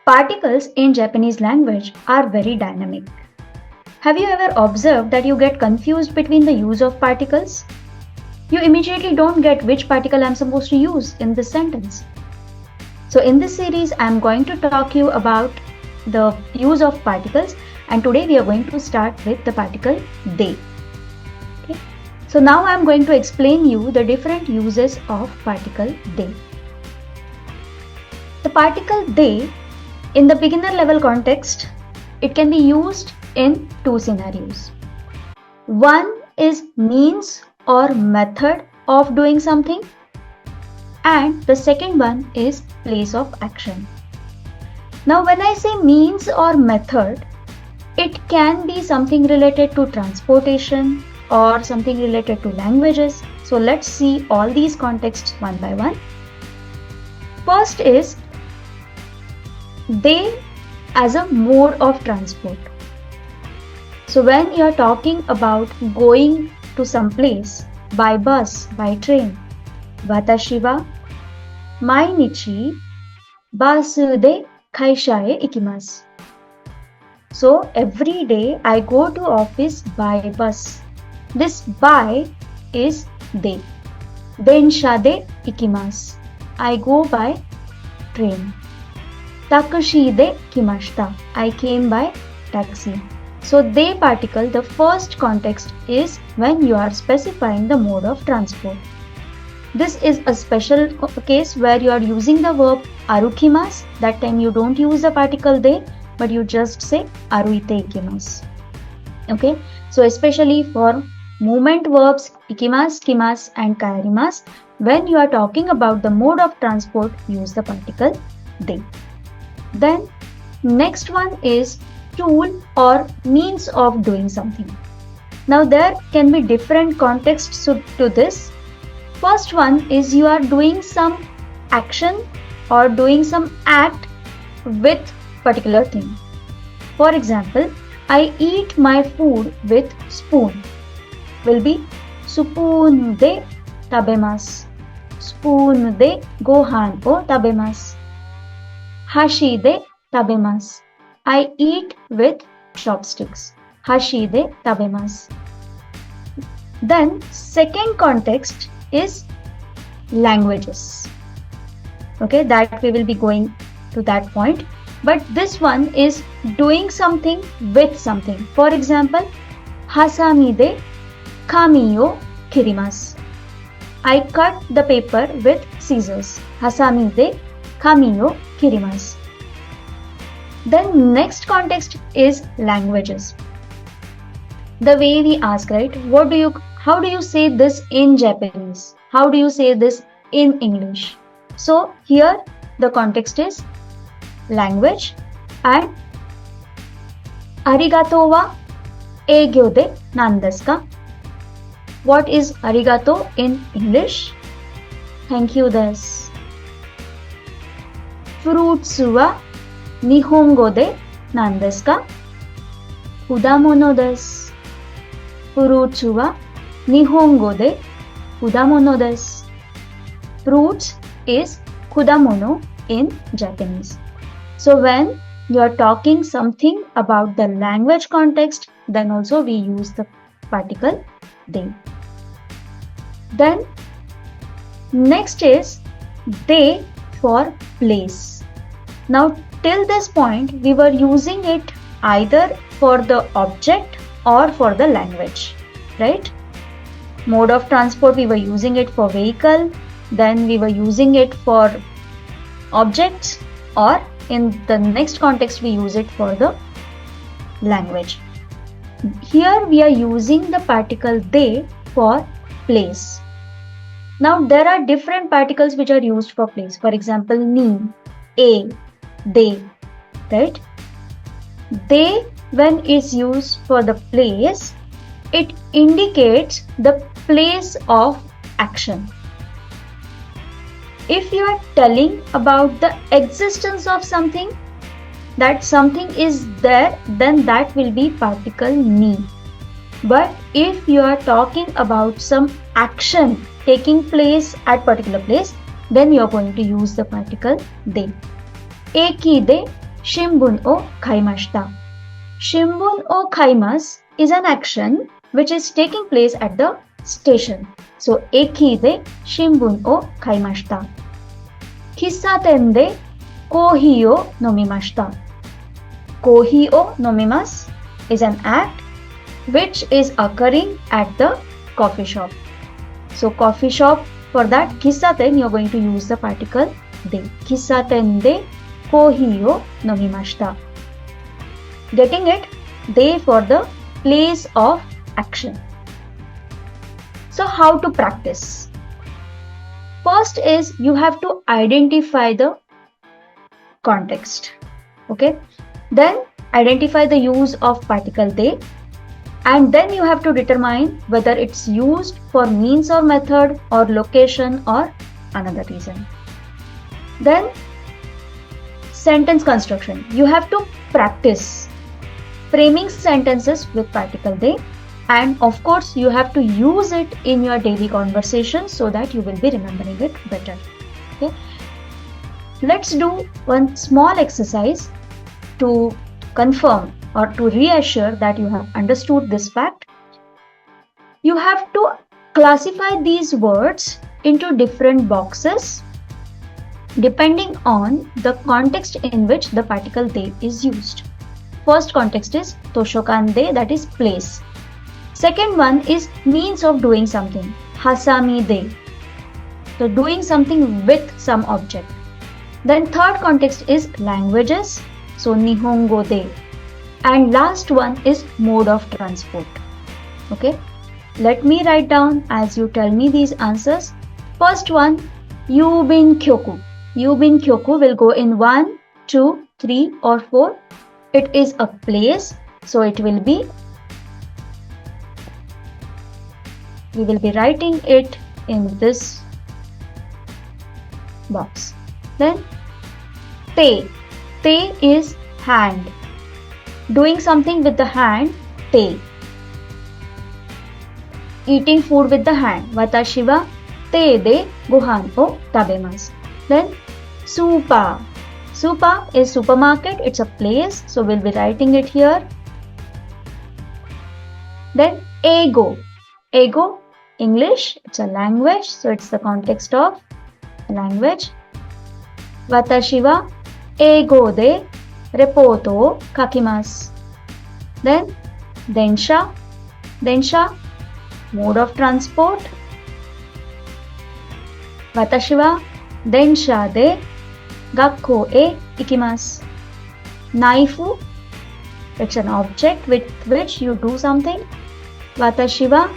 Particles in Japanese language are very dynamic. Have you ever observed that you get confused between the use of particles? You immediately don't get which particle I'm supposed to use in this sentence. So in this series, I'm going to talk you about the use of particles, and today we are going to start with the particle de. Okay. So now I'm going to explain you the different uses of particle de. The particle de, in the beginner level context, it can be used in two scenarios. One is means or method of doing something, and the second one is place of action. Now when I say means or method, it can be something related to transportation or something related to languages. So let's see all these contexts one by one. First is they as a mode of transport. So when you are talking about going to some place by bus, by train, watashi wa mainichi basu de kaisha e ikimasu. So every day I go to office by bus. This by is de. Densha de ikimasu. I go by train. Takushi de kimashita. I came by taxi. So de particle, the first context is when you are specifying the mode of transport. This is a special case where you are using the verb arukimasu. That time you don't use the particle de, but you just say aruite ikimasu. Okay, so especially for movement verbs ikimasu, kimasu and kaerimasu, when you are talking about the mode of transport, use the particle de. Then next one is tool or means of doing something. Now there can be different contexts to this. First one is you are doing some action or doing some act with particular thing. For example, I eat my food with spoon. Will be spoon de tabemasu. Spoon de gohan o tabemasu. Hashi de tabemasu. I eat with chopsticks. Hashi de tabemasu. Then second context is languages. Okay, that we will be going to that point. But this one is doing something with something. For example, hasami de kami o kirimasu. I cut the paper with scissors. Hasami de kami o kirimasu. Then next context is languages. The way we ask, right? How do you say this in Japanese? How do you say this in English? So here the context is language, and arigato wa eigyo de nan desu ka? What is arigato in English? Thank you desu. Fruits wa Nihongo de nan desu ka? Kudamono desu. Fruits wa Nihongo de kudamono desu. Fruits is kudamono in Japanese. So when you are talking something about the language context, then also we use the particle de. Then next is de for place. Now till this point, we were using it either for the object or for the language, right? Mode of transport, we were using it for vehicle, then we were using it for objects, or in the next context, we use it for the language. Here we are using the particle de for place. Now there are different particles which are used for place. For example, ni, a, de, right? De, when it's used for the place, it indicates the place of action. If you are telling about the existence of something, that something is there, then that will be particle ni. But if you are talking about some action taking place at particular place, then you are going to use the particle de. Eki de Shimbun o kaimashita. Shimbun o kaimasu is an action which is taking place at the station. So, eki de shimbun o kaimashita. Kissaten de kohi o nomimashita. Kohi o nomimasu is an act which is occurring at the coffee shop. So, coffee shop, for that kissaten you are going to use the particle de. Kissaten de kohi o nomimashita. Getting it? De for the place of action. So, how to practice? First is you have to identify the context. Okay? Then identify the use of particle de, and then you have to determine whether it's used for means or method or location or another reason. Then sentence construction. You have to practice framing sentences with particle de, and of course you have to use it in your daily conversation so that you will be remembering it better. Okay? Let's do one small exercise to confirm or to reassure that you have understood this fact. You have to classify these words into different boxes depending on the context in which the particle de is used. First context is toshokan de, that is place. Second one is means of doing something, hasami de, so doing something with some object. Then third context is languages, so nihongo de. And last one is mode of transport. Okay, let me write down as you tell me these answers. First one, yubin kyoku. Yubin kyoku will go in 1, 2, 3 or 4. It is a place, so it will be, we will be writing it in this box. Then te. Te is hand. Doing something with the hand, te. Eating food with the hand, watashi wa te de gohan o tabemasu. Then supa. Supa is supermarket, it's a place, so we'll be writing it here. Then Eigo. Eigo, English, it's a language, so it's the context of language. Watashi wa Eigo de report o kakimasu. Then Densha. Densha, mode of transport. Watashi wa Densha de Gakko e ikimasu. Knife, it's an object with which you do something. Watashi wa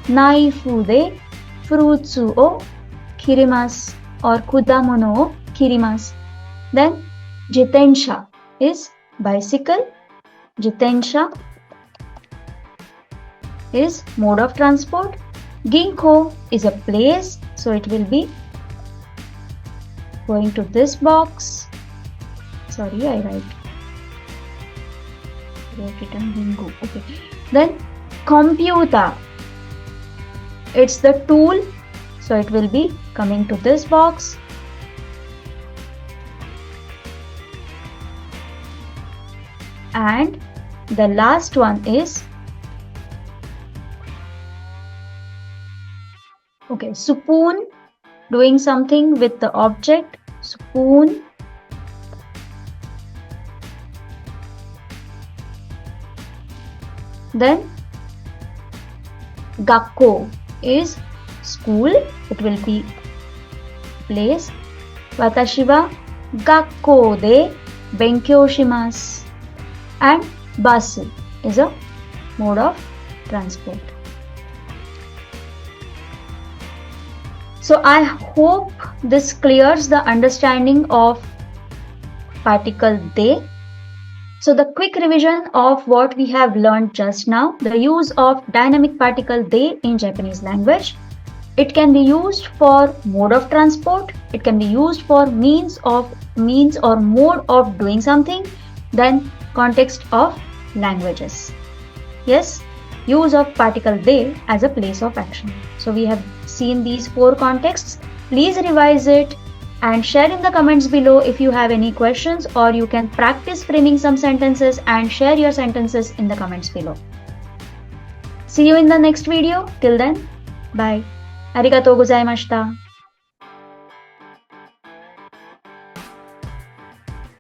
knife de fruits o kirimasu or kudamono o kirimasu. Then jitensha is bicycle. Jitensha is mode of transport. Ginkgo is a place, so it will be going to this box. Sorry, I wrote it on Ginkgo. Okay. Then computer. It's the tool, so it will be coming to this box. And the last one is, okay, spoon, doing something with the object, spoon. Then gakko is school, it will be place. Watashi wa gakko de benkyou shimasu. And bus is a mode of transport. So I hope this clears the understanding of particle de. So the quick revision of what we have learned just now, the use of dynamic particle de in Japanese language. It can be used for mode of transport, it can be used for means or mode of doing something, then context of languages. Yes, use of particle de as a place of action. So we have seen these 4 contexts. Please revise it And share in the comments below if you have any questions, or you can practice framing some sentences and share your sentences in the comments below. See you in the next video. Till then, bye. Arigatou gozaimashita.